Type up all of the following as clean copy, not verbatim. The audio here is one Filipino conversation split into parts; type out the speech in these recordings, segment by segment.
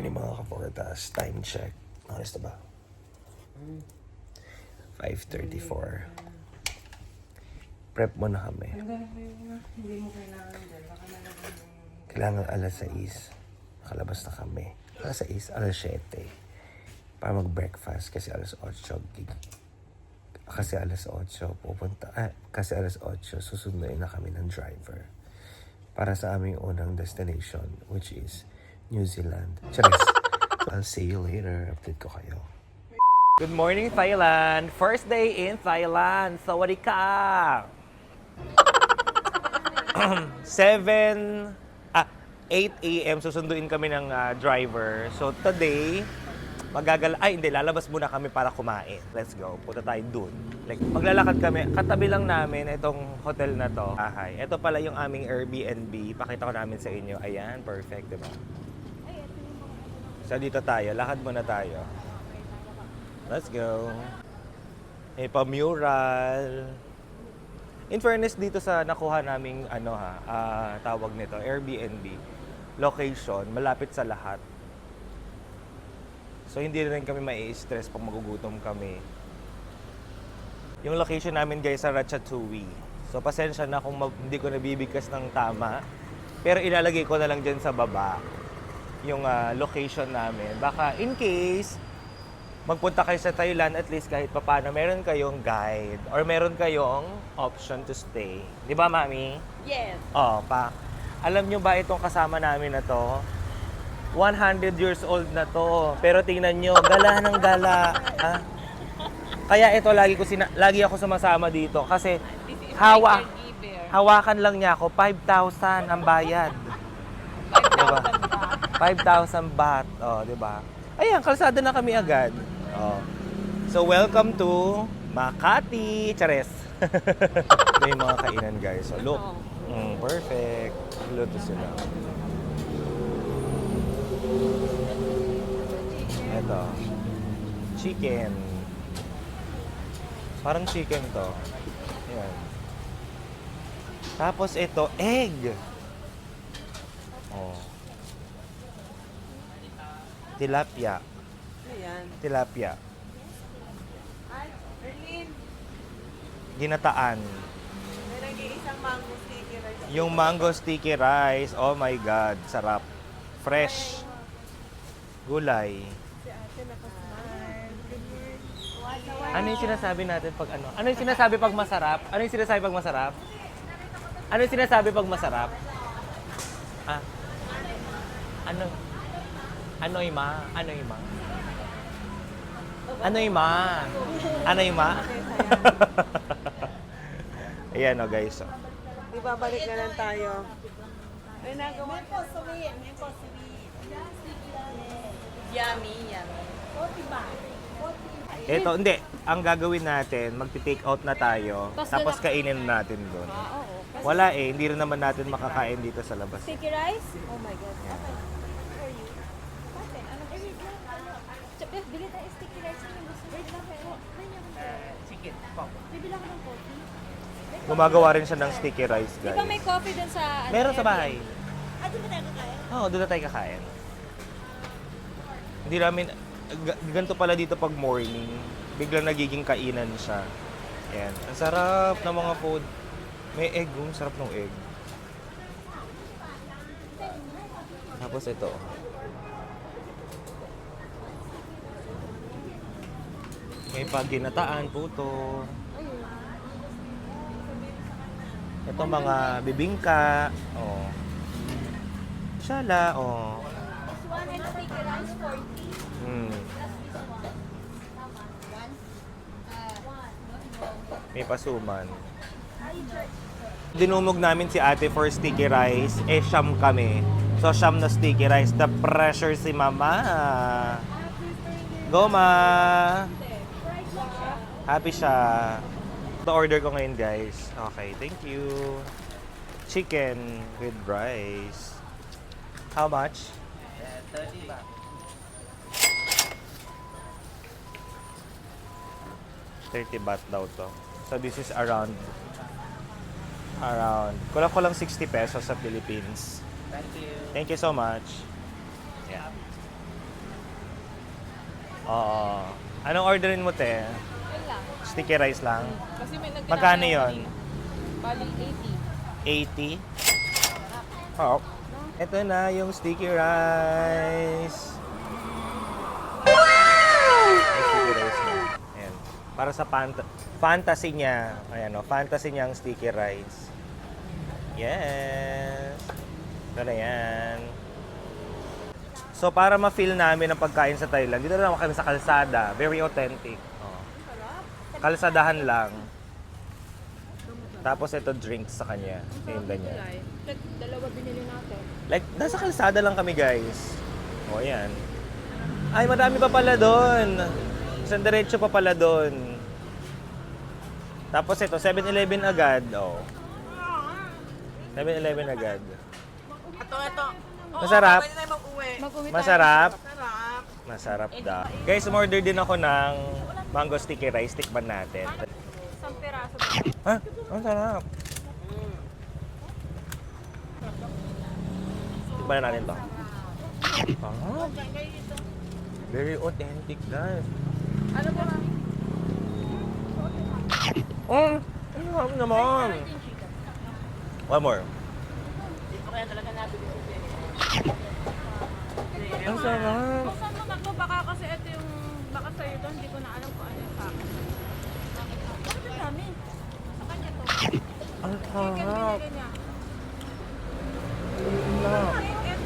morning mga kaportas. Time check. Honest na ba? 5:34. Prep mo na kami. Hindi mo kailangan dyan. Baka nalagyan mo. Kailangan alas 6. Nakalabas na kami. Alas 6, alas 7. Para mag-breakfast kasi alas 8. Kasi alas 8 pupunta. Kasi alas 8 susunduin na kami ng driver. Para sa aming unang destination, which is New Zealand. Charis! I'll see you later. Update ko kayo. Good morning, Thailand! First day in Thailand! Sawadee ka! 8 a.m. susunduin kami ng driver. So today, lalabas muna kami para kumain. Let's go. Punta tayo dun. Like, maglalakad kami. Katabi lang namin itong hotel na to. Ito pala yung aming Airbnb. Pakita ko namin sa inyo. Ayan, perfect, diba? So dito tayo. Lakad muna tayo. Let's go. May pa-mural. In fairness dito sa nakuha naming tawag nito, Airbnb location, malapit sa lahat. So hindi rin kami mai-stress pag magugutom kami. Yung location namin guys sa Ratchathuri. So pasensya na kung hindi ko nabibigkas ng tama. Pero ilalagay ko na lang dyan sa baba yung location namin. Baka in case magpunta kayo sa Thailand, at least kahit papaano meron kayong guide or meron kayong option to stay. Di ba, Mami? Yes. Alam nyo ba itong kasama namin na to? 100 years old na to. Pero tingnan nyo, gala ng gala. Kaya ito, lagi ako sumasama dito. Kasi hawakan lang niya ako, 5,000 ang bayad. 5,000 baht. Diba? Ayan, kalsada na kami agad. So, welcome to Makati. Chares. May mga kainan, guys. So, look. Perfect. Luto sila. Ito. Chicken. Parang chicken to. Ayan. Tapos ito, egg. Tilapia. Ayan. Tilapia. Ay, Erlyn. Ginataan. May nag-iisang mango sticky rice. Yung mango sticky rice, oh my God, sarap. Fresh. Gulay. Si ate nakasmile. Good morning. Ano yung sinasabi natin pag ano? Ano yung sinasabi pag masarap? Ano yung sinasabi pag masarap? Ano yung sinasabi pag masarap? Ano? Anoy ma? Anoy ma? Anoy ma? Anoy ma? Ayan o guys. Di ba, balik na lang tayo. Ay, nagawa. Yummy, yummy. Ito, hindi. Ang gagawin natin, magti-take out na tayo. Tapos kainin natin doon. Wala hindi rin naman natin makakain dito sa labas. Sticky rice? Oh my God. Okay. For you. Ate, ano ba? Bili tayo sticky rice. Ano gusto mo? Wait lang kayo. Chicken. Bibila ko ng coffee. Gumagawa rin siya ng sticky rice, Di ba may guys. coffee dun sa... Meron sa bahay. Doon ba tayo kakain? Oo, doon na tayo kakain. Hindi namin, ganito pala dito pag morning, biglang nagiging kainan siya. Ayan. Ang sarap ng mga food. May egg, sarap ng egg. Tapos ito. May paginataan, puto. Ito mga bibingka. Shala, This one and sticky rice, 40. May pasuman. Dinumog namin si ate for sticky rice. Siyam kami. So, siyam na sticky rice. The pressure si mama. Go, ma! Happy siya. Ito order ko ngayon, guys. Okay, thank you. Chicken with rice. How much? 30 baht. 30 baht daw to. So this is around kulang 60 pesos sa Philippines. Thank you. Thank you so much. Yeah. Oo. Anong orderin mo, te? Yun lang. Sticky rice lang? Kasi may nagtinapay Magkano ako yun? kanina. Bali, 80. 80? Oo. Ito na yung sticky rice. May sticky rice na. Ayan. Para sa fantasy niya. Ayan o, fantasy niya ang sticky rice. Yes. Ito na yan. So, para ma-feel namin ang pagkain sa Thailand, dito na naman kami sa kalsada. Very authentic. Oh. Kalsadahan lang. Tapos ito drinks sa kanya. Tinda niya. Dalawa binili natin. Like, nasa kalsada lang kami, guys. O, yan. Ay, madami pa pala doon. Isang diretso pa pala doon. Tapos ito, 7-Eleven agad. O. 7-Eleven agad. Ito. Masarap. Pwede tayo mag-uwi. Masarap. Sarap. Masarap daw. Guys, umorder din ako ng mango sticky rice. Tikman natin. Isang peraso. Ha? Ang sarap. Tikman na natin to. Sarap. Very authentic, guys. Ano ba? Oh, ang sarap naman. One more. Kaya talaga nabili ko din. Ang sarap. Saan mo na to? Baka kasi ito yung baka sa'yo doon. Hindi ko na alam kung ano yung sa akin. Bakit ang dami? Sa kanya to. Ang sarap. Binili niya. Ito chicken.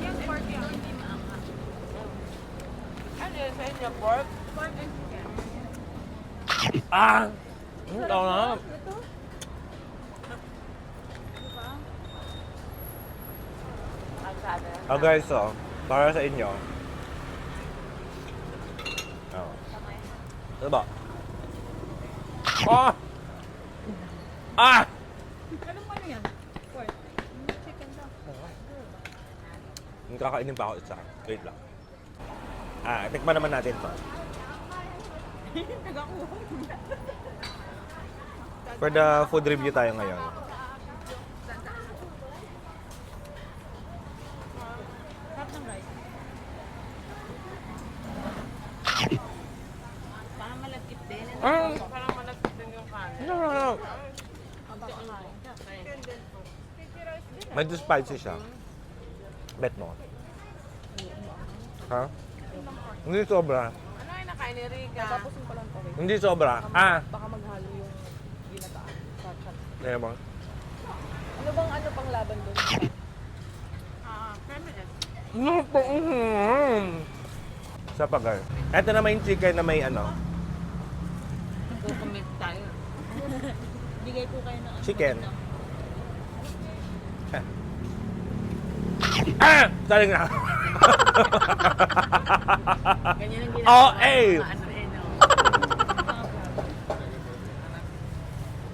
Yan, pork yan. Hindi maangat. Ano yun sa inyo? Pork? Pork and chicken. Ah! Ang sarap. Ito? Diba? Oh guys, so, para sa inyo. Oh. Ano ba? Ah! Ah! Anong ano yan? Pork. Chicken daw. Kakainin pa ako isa. Wait lang. Ah, tikman naman natin to. For the food review tayo ngayon. Sarap ng rice. Parang malagkit din. Ah! Parang malagkit din yung kanin. No. Medyo spicy siya. Bet mo. Ha? Hindi sobra. Ano yung nakain ni Rica? Tapusin pa lang po rin. Hindi sobra. Ah! Baka maghalo yung ginataan. Ketchup. Kaya mo. Ano pang laban doon? Feminist. Sa pagal. Ito naman yung chicken na may ano. Kukumit tayo. Bigay po kayo ng Chicken. Ah! Saling na. Ganyan ang Oh, ginagawa. eh! Mga ano eh, no?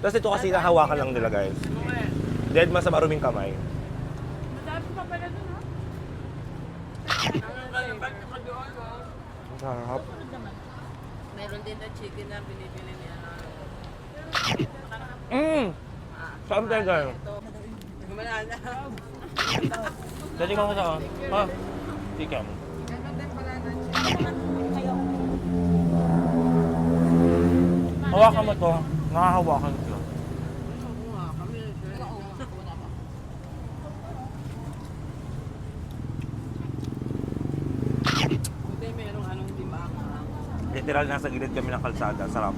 Tapos ito kasi nahawakan lang nila, guys. Dead ma sa maruming kamay. Madami pa pala dun, ha? Ang sarap. Meron din na chicken na binibili niya na. Saan tayo tayo? Gumalala. Dali ka ko sa ha? Chicken. Hawakan mo to. Nakahawakan ko. Buti merong anong hindi maangang. Literal nasa gilid kami ng kalsada. Sarap.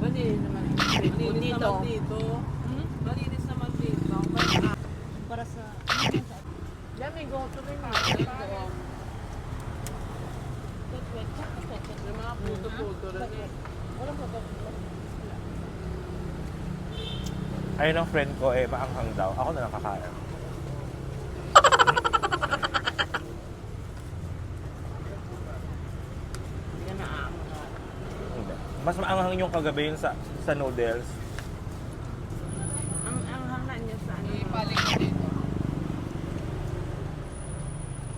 Malinis naman. Malinis naman dito. Malinis naman dito. Para sa... Yan, may goto rin. Yung mga puto-puto rin. Ayun ang friend ko eh, maanghang daw. Ako na lang kakain. Yan na Hindi. Mas maanghang yung kagabi yung sa noodles. ang hanglan niya sa ano. Ipaling ko dito.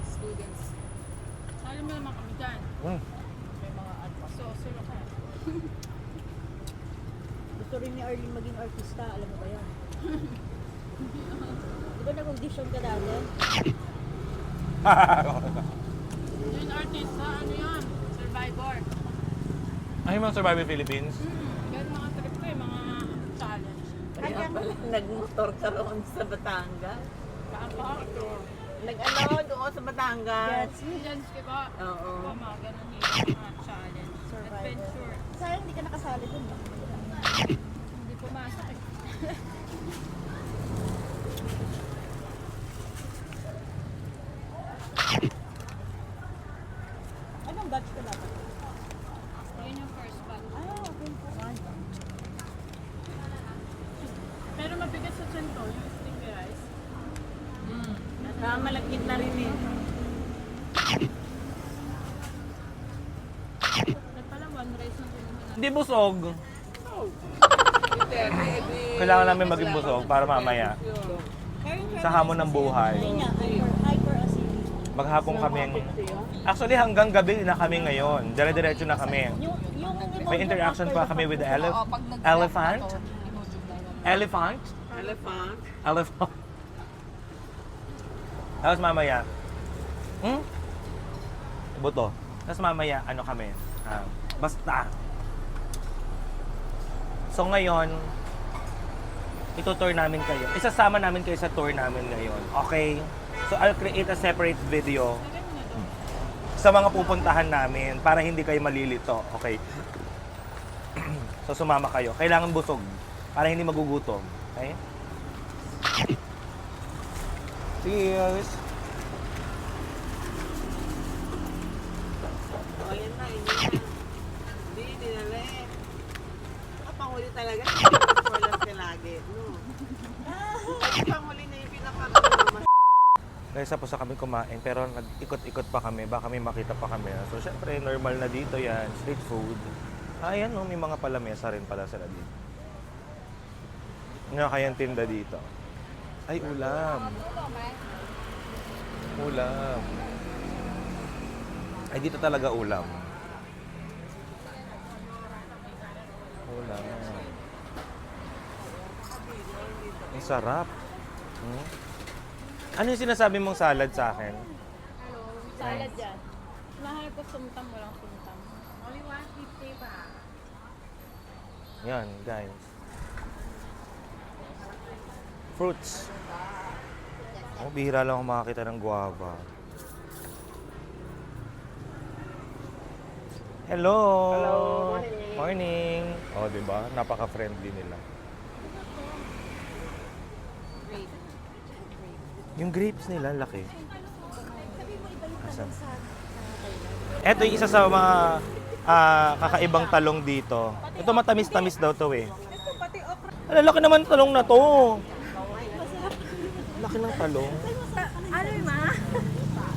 Students. Alam mo naman kami dyan. May mga advance. So, sila ka. Gusto rin ni Arlene maging artista, alam mo ba yan? Di ba nag-audition ka dati? Yung artista, ano yun? Survivor. Ay, mga Survivor Philippines. Yan mga trip ko eh, mga challenge. Kaya pala nagmotor ka roon sa Batangas. Paano? Nag-ano doon sa Batangas. Yan, diba? Oo. Mga ganun yun, mga challenge. Adventure. Sayang hindi ka nakasali dun ba? Hindi pumasok eh. Anong batch ka dapat? Yun yung first batch. Okay. Pero mabigat sa chan to, yung sticky rice. Malagkit na rin eh. At pala one rice ang kinuha natin. Hindi busog. Kailangan namin maging busog para mamaya sa hamon ng buhay. Hyperacidity. Maghapon kami. Actually, hanggang gabi na kami ngayon. Dire-diretso na kami. May interaction pa kami with the elephant. Elephant? Elephant. Elephant. Tapos mamaya, buto. Tapos mamaya, ano kami? Basta. So ngayon, itutour namin kayo. Isasama namin kayo sa tour namin ngayon. Okay? So I'll create a separate video sa mga pupuntahan namin para hindi kayo malilito. Okay? So sumama kayo. Kailangan busog para hindi magugutom. Okay? Cheers! O, yan na. Hindi, dinala eh. Panghuli talaga. Walang ka lagi. No. Panghuli na yung pinaka-mas. Guys, tapos na kami kumain, pero nag-ikot-ikot pa kami. Baka may makita pa kami. So, syempre, normal na dito yan. Street food. Ayan, no, may mga palamesa rin pala sila dito. Nga kayang tinda dito. Ay, ulam. Ulam. Ay, dito talaga ulam. Ulam. Ang sarap. Ano yung sinasabi mong salad sa akin? Salad yan. Mahal ko sumtam, walang sumtam. Only 150 pa. Yan, guys. Fruits. Oh, bihira lang ako makakita ng guava. Hello! Hello, Morning! Oh, di ba? Napaka-friendly nila. Yung grapes nila, laki. Asan? Ito yung isa sa mga kakaibang talong dito. Ito matamis-tamis daw to eh. Ang laki naman ng talong na to. Laki ng talong. Ano yung ma?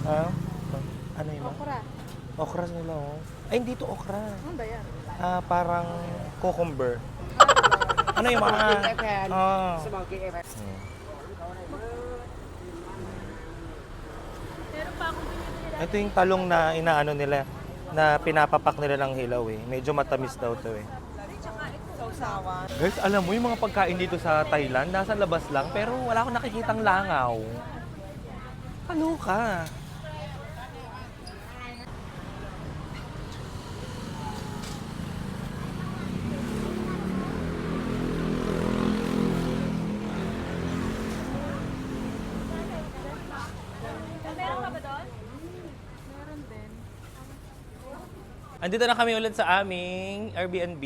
Ha? Ano yun? Okra. Okra nila oh. Ay, hindi to okra. Ano ba yan? Parang cucumber. Ano yung mga... Pero pa akong binibili Ito yung talong na inaano nila, na pinapapak nila ng hilaw eh. Medyo matamis daw to eh. Sausawan. Guys, alam mo yung mga pagkain dito sa Thailand, nasa labas lang, pero wala akong nakikitang langaw. Ano ka? Meron ka ba doon? Andito na kami ulit sa aming Airbnb.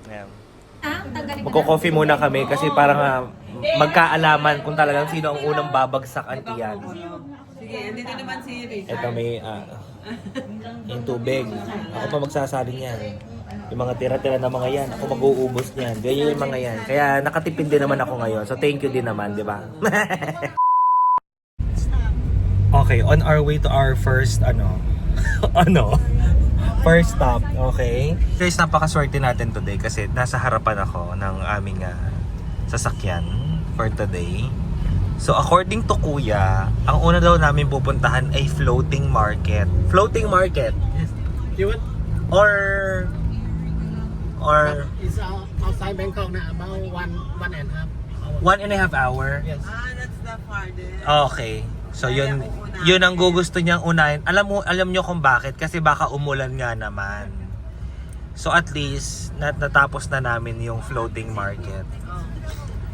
Ayan. Magko-coffee muna kami kasi parang magkaalaman kung talagang sino ang unang babagsak ang tiyan. Sige, andito naman si Richard. Ito may yung tubig. Ako pa magsasaling yan. Yung mga tira-tira na mga yan, ako mag-uubos niyan. Ganyan yung mga yan. Kaya nakatipid din naman ako ngayon. So thank you din naman, di ba? Okay, on our way to our first first stop, okay? Guys, napakaswerte natin today kasi nasa harapan ako ng aming sasakyan for today. So according to Kuya, ang una daw namin pupuntahan ay floating market. Floating market? You want? Or It's outside Bangkok now, about one and a half hour. 1.5 hour? Yes. That's the farthest. Okay. So yun ang gugusto niyang unahin. Alam niyo kung bakit, kasi baka umulan nga naman. So at least natapos na namin yung floating market.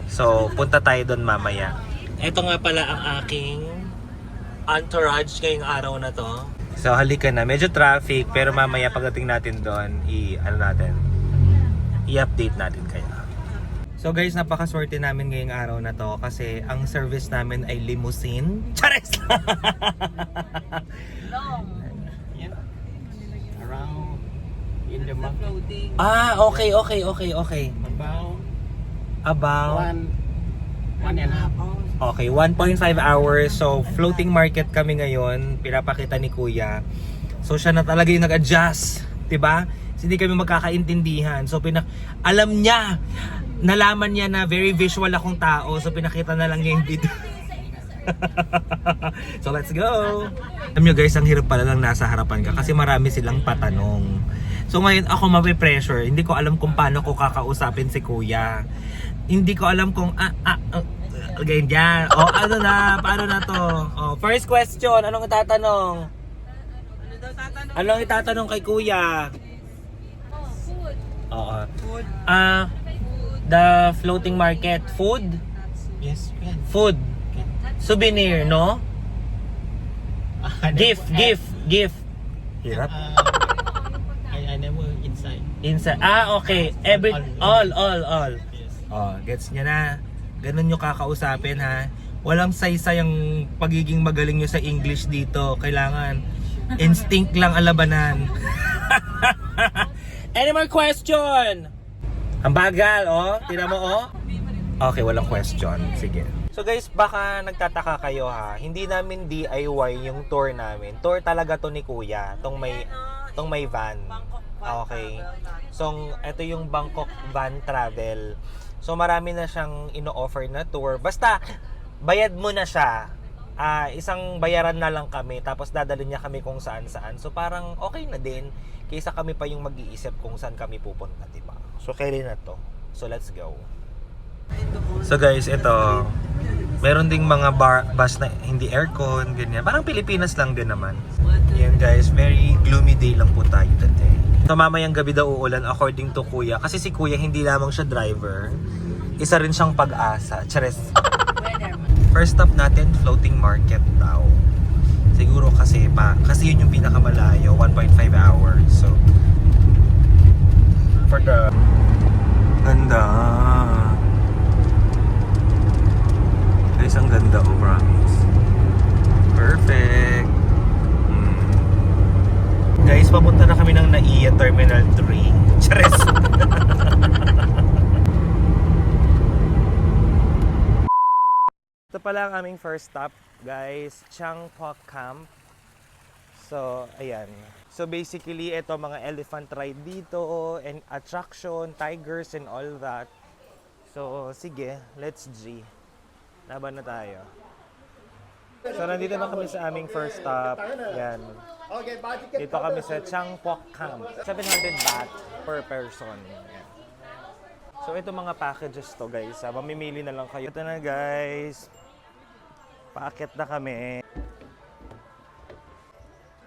So punta tayo doon mamaya. Ito nga pala ang aking entourage ngayong araw na to. So halika na, medyo traffic pero mamaya pagdating natin doon, i-update natin kayo. So guys, napakaswerte namin ngayong araw na to kasi ang service namin ay limousine. Chares! Around in the month. Floating. Okay. About About 1.5 hours. Okay, 1.5 hours. So, floating market kami ngayon. Pinapakita ni Kuya. So, siya na talaga yung nag-adjust. Diba? Hindi kami magkakaintindihan. So, alam niya. Nalaman niya na very visual akong tao. So, pinakita na lang niya yung video. So, let's go! Alam nyo guys, ang hirap pala lang nasa harapan ka kasi marami silang patanong. So, ngayon ako mapipressure. Hindi ko alam kung paano ko kakausapin si Kuya. Hindi ko alam kung ganyan. Ano na? Paano na to? First question, anong itatanong? Ano daw tatanong? Anong itatanong kay Kuya? Food. Oo. Food. The floating market, food? Yes, yan. Food. Souvenir, no? Gift. Hirap. I never inside. Inside. Okay. All. Gets niya na. Ganun nyo kakausapin, ha? Walang saysay ang pagiging magaling nyo sa English dito. Kailangan instinct lang ang labanan. Any more question? Ang bagal, Tira mo, Okay, walang question. Sige. So guys, baka nagtataka kayo, ha? Hindi namin DIY yung tour namin. Tour talaga to ni Kuya. Tong may van. Okay. So, ito yung Bangkok van travel. So, marami na siyang ino-offer na tour. Basta, bayad mo na siya. Isang bayaran na lang kami. Tapos, dadalhin niya kami kung saan-saan. So, parang okay na din. Kaysa kami pa yung mag-iisip kung saan kami pupunta, diba? So, kailan na to. So, let's go. So, guys, ito. Meron ding mga bus na hindi aircon, ganyan. Parang Pilipinas lang din naman. Yan, guys. Very gloomy day lang po tayo today. So, mamayang gabi daw uulan according to Kuya. Kasi si Kuya hindi lamang siya driver. Isa rin siyang pag-asa. Chares. First stop natin, floating market daw. Siguro kasi yun yung pinakamalayo, 1.5 hours. So, for the... Ganda. Guys, ang ganda, promise. Perfect. Guys, papunta na kami ng NAIA Terminal 3. Chares! Ito pala ang aming first stop, guys. Chang Pok Camp. So, ayan. So, basically, ito mga elephant ride dito, and attraction, tigers, and all that. So, sige, let's G. Laban na tayo. So, nandito na kami sa aming first stop. Yan. Dito kami sa Chang Pok Camp. 700 baht per person. Yan. So, ito mga packages to, guys. Mamimili na lang kayo. Ito na, guys. Paakit na kami.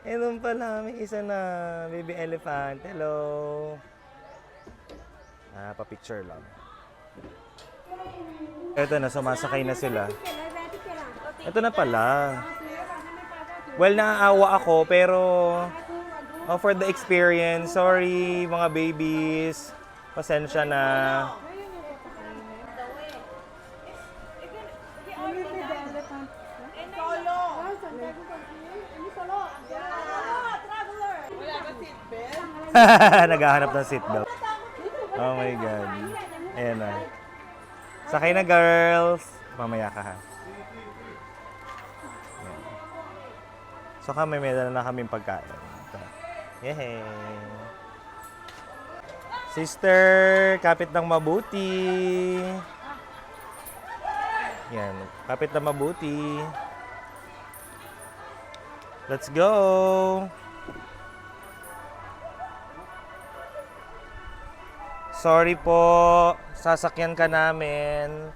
Ito pala, may isa na. Baby elephant. Hello. Pa-picture lang. Ito na, sumasakay na sila. Ito na pala. Well, naaawa ako, pero for the experience, sorry mga babies. Pasensya na. Naghahanap ng seatbelt. Oh my God. Ayan na. Sakay na, girls. Mamaya ka, ha. Ayan. So kami, may dala na kaming pagkain. Yehey. Sister, kapit ng mabuti. Yan, kapit ng mabuti. Let's go. Sorry po, sasakyan ka namin.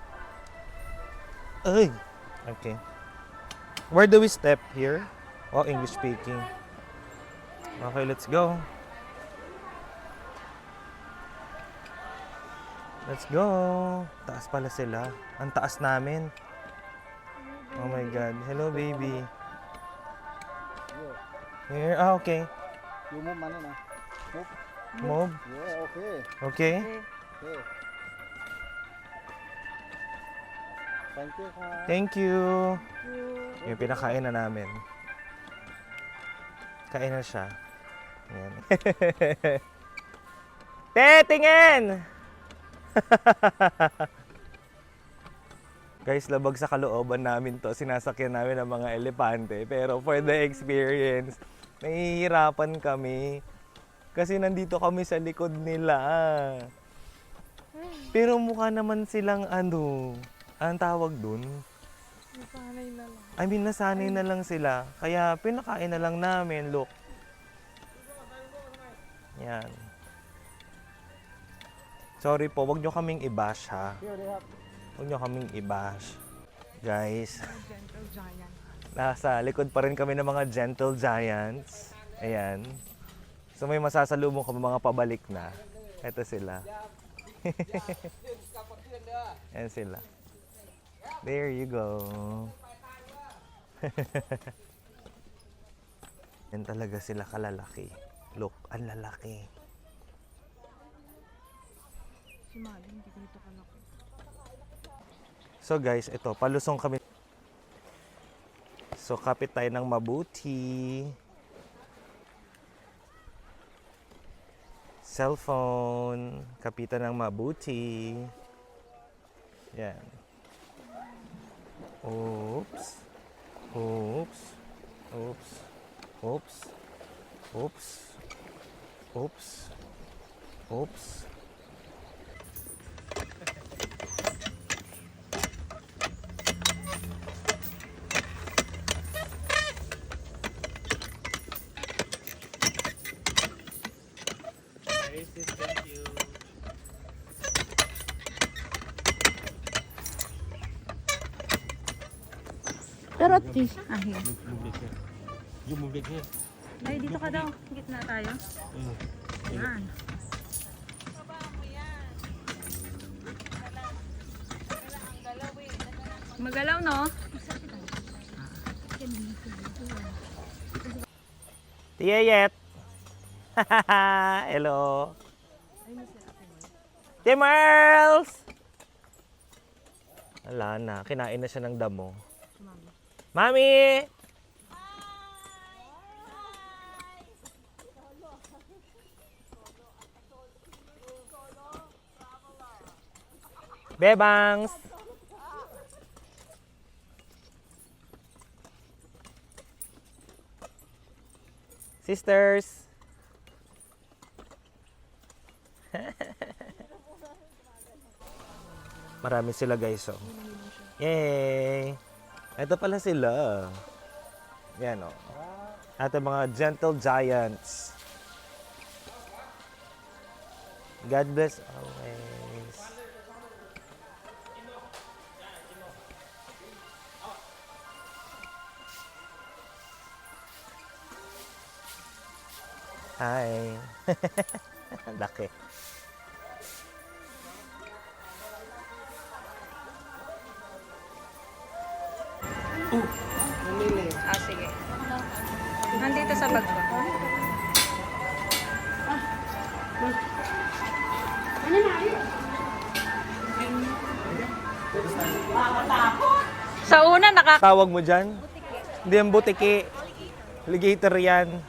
Ay, Okay. Where do we step? Here? Oh, English speaking. Okay, let's go. Let's go. Taas pala sila. Ang taas namin. Oh my God. Hello, baby. Here? Ah, okay. You move mana na? Move. Move. Yeah, okay. Okay. Okay. Thank you ha. Thank you. Yung pinakain na namin. Kain na siya. Ayan. Te, tingin! Guys, labag sa kalooban namin to. Sinasakyan namin ang mga elepante. Pero for the experience, nahihirapan kami. Kasi nandito kami sa likod nila. Pero mukha naman silang ano, anong tawag dun? Nasanay na lang. I mean, nasanay na lang sila. Kaya pinakain na lang namin. Look. Yan. Sorry po, wag nyo kaming i-bash ha. Huwag nyo kaming i-bash. Guys, nasa likod pa rin kami ng mga gentle giants. Ayan. So may masasalubong kami mga pabalik na. Ito sila. Ayan sila. There you go. Yan talaga sila kalalaki. Look, ang lalaki. So guys, ito, palusong kami. So kapit tayo ng mabuti. Cellphone, kapitan ng mabuti. Yan. Oops. Oops. Oops. Oops. Oops. Oops. Oops. Pero at least, here. You move it here. Ay, dito ka daw. Gitna tayo. Yan. Magalaw, no? Tiyayet! Hello! Timmerls! Wala na. Kinain na siya ng damo. Mami! Bebangs! Sisters! Marami sila guys, oh. Yay! Ito pala sila. Yan, oh. Ating mga gentle giants. God bless always. Hi. Laki. Namili. Ah, sige. Nandito sa bag ko. Sa una, Tawag mo dyan? Hindi yan butiki. Alligator yan.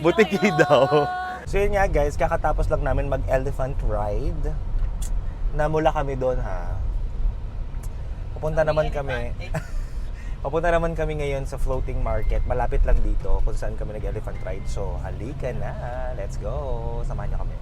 Butiki daw. So yun nga guys, kakatapos lang namin mag-elephant ride. Namula kami doon ha. Papunta naman kami ngayon sa floating market. Malapit lang dito kung saan kami nag-elephant ride. So halika na. Let's go. Samahan niyo kami.